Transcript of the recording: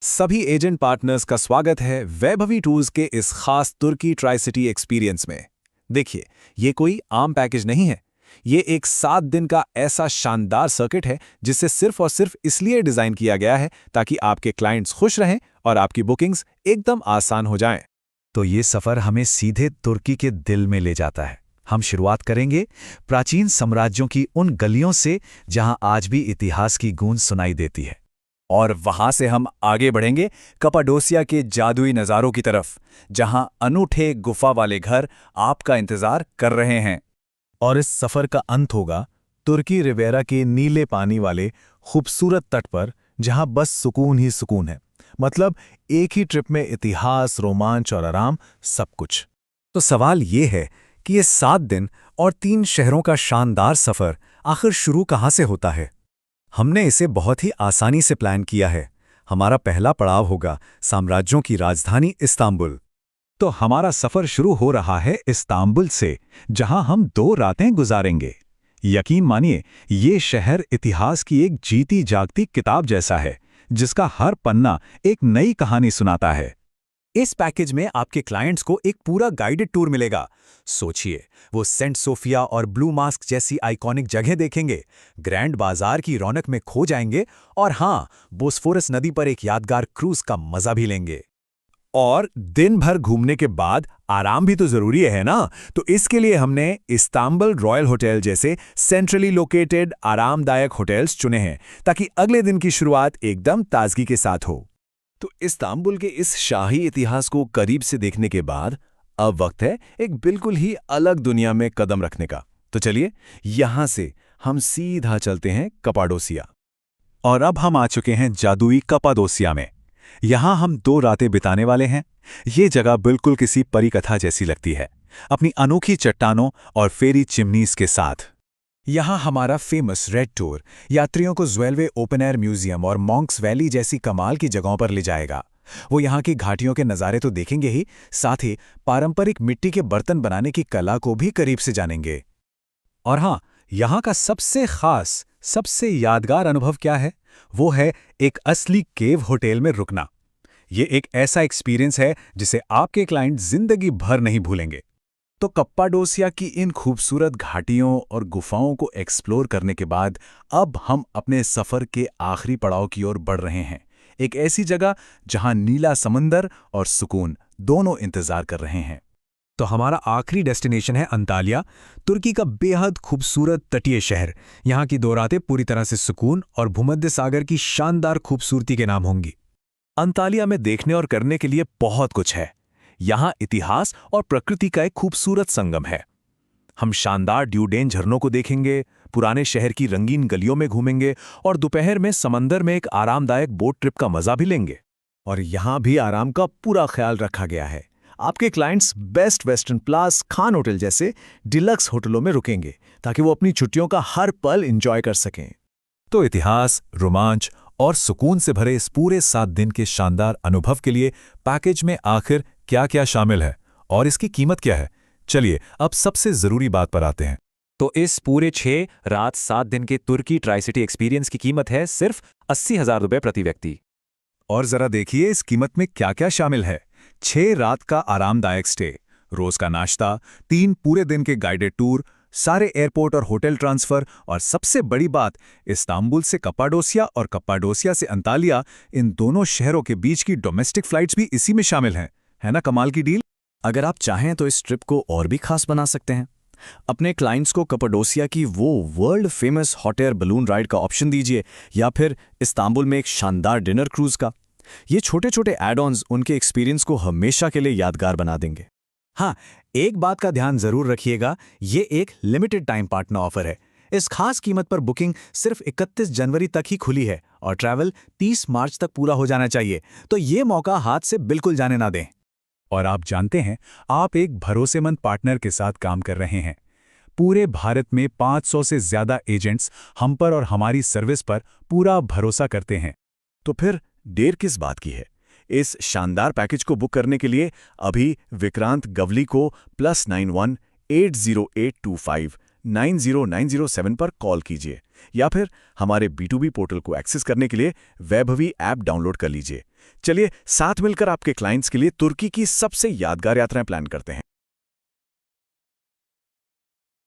सभी agent partners का स्वागत है वैभवी टूर्स के इस खास तुर्की ट्राई सिटी एक्सपीरियंस में। देखिए, ये कोई आम पैकेज नहीं है। ये एक 7 दिन का ऐसा शानदार सर्किट है जिसे सिर्फ और सिर्फ इसलिए डिजाइन किया गया है ताकि आपके क्लाइंट्स खुश रहें और आपकी बुकिंग्स एकदम आसान हो जाएं। तो ये सफ़र हमें सीधे तुर्की के दिल में ले जाता है। हम शुरुआत करेंगे प्राचीन साम्राज्यों की उन गलियों से जहां आज भी इतिहास की गूंज सुनाई देती है। और वहां से हम आगे बढ़ेंगे कपाडोसिया के जादुई नज़ारों की तरफ, जहां अनूठे गुफा वाले घर आपका इंतजार कर रहे हैं। और इस सफ़र का अंत होगा तुर्की रिवेरा के नीले पानी वाले खूबसूरत तट पर, जहां बस सुकून ही सुकून है। मतलब एक ही ट्रिप में इतिहास, रोमांच और आराम, सब कुछ। तो सवाल ये है कि ये 7 दिन और 3 शहरों का शानदार सफ़र आखिर शुरू कहाँ से होता है? हमने इसे बहुत ही आसानी से प्लान किया है। हमारा पहला पड़ाव होगा साम्राज्यों की राजधानी इस्तांबुल। तो हमारा सफ़र शुरू हो रहा है इस्तांबुल से, जहां हम 2 रातें गुजारेंगे। यकीन मानिए, ये शहर इतिहास की एक जीती जागती किताब जैसा है, जिसका हर पन्ना एक नई कहानी सुनाता है। इस पैकेज में आपके क्लाइंट्स को एक पूरा गाइडेड टूर मिलेगा। सोचिए, वो सेंट सोफिया और ब्लू मास्क जैसी आइकॉनिक जगह देखेंगे, ग्रैंड बाजार की रौनक में खो जाएंगे और हाँ, बोस्फोरस नदी पर एक यादगार क्रूज का मजा भी लेंगे। और दिन भर घूमने के बाद आराम भी तो जरूरी है ना। तो इसके लिए हमने इस्तांबुल रॉयल होटल जैसे सेंट्रली लोकेटेड आरामदायक होटल्स चुने हैं, ताकि अगले दिन की शुरुआत एकदम ताजगी के साथ हो। तो इस्तांबुल के इस शाही इतिहास को करीब से देखने के बाद अब वक्त है एक बिल्कुल ही अलग दुनिया में कदम रखने का। तो चलिए, यहां से हम सीधा चलते हैं कपाडोसिया। और अब हम आ चुके हैं जादुई कपाडोसिया में। यहाँ हम 2 रातें बिताने वाले हैं। ये जगह बिल्कुल किसी परी कथा जैसी लगती है, अपनी अनोखी चट्टानों और फेरी चिमनीज के साथ। यहाँ हमारा फेमस रेड टूर यात्रियों को ज्वेलवे ओपन एयर म्यूजियम और मॉन्क्स वैली जैसी कमाल की जगहों पर ले जाएगा। वो यहाँ की घाटियों के नज़ारे तो देखेंगे ही, साथ ही पारंपरिक मिट्टी के बर्तन बनाने की कला को भी करीब से जानेंगे। और हाँ, यहाँ का सबसे खास, सबसे यादगार अनुभव क्या है? वो है एक असली केव होटल में रुकना। ये एक ऐसा एक्सपीरियंस है जिसे आपके क्लाइंट जिंदगी भर नहीं भूलेंगे। तो कप्पाडोसिया की इन खूबसूरत घाटियों और गुफाओं को एक्सप्लोर करने के बाद अब हम अपने सफ़र के आखिरी पड़ाव की ओर बढ़ रहे हैं। एक ऐसी जगह जहां नीला समंदर और सुकून दोनों इंतजार कर रहे हैं। तो हमारा आखिरी डेस्टिनेशन है अंतालिया, तुर्की का बेहद खूबसूरत तटीय शहर। यहाँ की 2 रातें पूरी तरह से सुकून और भूमध्य सागर की शानदार खूबसूरती के नाम होंगी। अंतालिया में देखने और करने के लिए बहुत कुछ है। यहाँ इतिहास और प्रकृति का एक खूबसूरत संगम है। हम शानदार ड्यूडेन झरनों को देखेंगे, पुराने शहर की रंगीन गलियों में घूमेंगे और दोपहर में समंदर में एक आरामदायक बोट ट्रिप का मजा भी लेंगे। और यहाँ भी आराम का पूरा ख्याल रखा गया है। आपके क्लाइंट्स बेस्ट वेस्टर्न प्लास खान होटल जैसे डिलक्स होटलों में रुकेंगे ताकि वो अपनी छुट्टियों का हर पल एंजॉय कर सकें। तो इतिहास, रोमांच और सुकून से भरे इस पूरे 7 दिन के शानदार अनुभव के लिए पैकेज में आखिर क्या-क्या शामिल है और इसकी कीमत क्या है? चलिए, अब सबसे जरूरी बात पर आते हैं। तो इस पूरे 6 रात 7 दिन के तुर्की ट्राई सिटी एक्सपीरियंस की कीमत है सिर्फ 80,000 रुपये प्रति व्यक्ति। और जरा देखिए इस कीमत में क्या-क्या शामिल है। 6 रात का आरामदायक स्टे, रोज का नाश्ता, 3 पूरे दिन के गाइडेड टूर, सारे एयरपोर्ट और होटल ट्रांसफर, और सबसे बड़ी बात, इस्तांबुल से कप्पाडोसिया और कप्पाडोसिया से अंतालिया, इन दोनों शहरों के बीच की डोमेस्टिक फ्लाइट्स भी इसी में शामिल हैं। है ना कमाल की डील? अगर आप चाहें तो इस ट्रिप को और भी खास बना सकते हैं। अपने क्लाइंट्स को कप्पाडोसिया की वो world famous hot air balloon ride का ऑप्शन दीजिए, या फिर इस्तांबुल में एक शानदार डिनर क्रूज का। ये छोटे छोटे एड ऑन्स उनके एक्सपीरियंस को हमेशा के लिए यादगार बना देंगे। हाँ, एक बात का ध्यान जरूर रखिएगा, ये एक लिमिटेड टाइम पार्टनर ऑफर है। इस खास कीमत पर बुकिंग सिर्फ 31 जनवरी तक ही खुली है और ट्रैवल 30 मार्च तक पूरा हो जाना चाहिए, तो ये मौका हाथ से बिल्कुल जाने ना दें। और आप जानते हैं, आप एक भरोसेमंद पार्टनर के साथ काम कर रहे हैं। पूरे भारत में 500 से ज्यादा एजेंट्स हम पर और हमारी सर्विस पर पूरा भरोसा करते हैं। तो फिर देर किस बात की है? इस शानदार पैकेज को बुक करने के लिए अभी विक्रांत गवली को +91 80825 90907 पर कॉल कीजिए, या फिर हमारे B2B पोर्टल को एक्सेस करने के लिए वैभवी ऐप डाउनलोड कर लीजिए। चलिए साथ मिलकर आपके क्लाइंट्स के लिए तुर्की की सबसे यादगार यात्राएं प्लान करते हैं।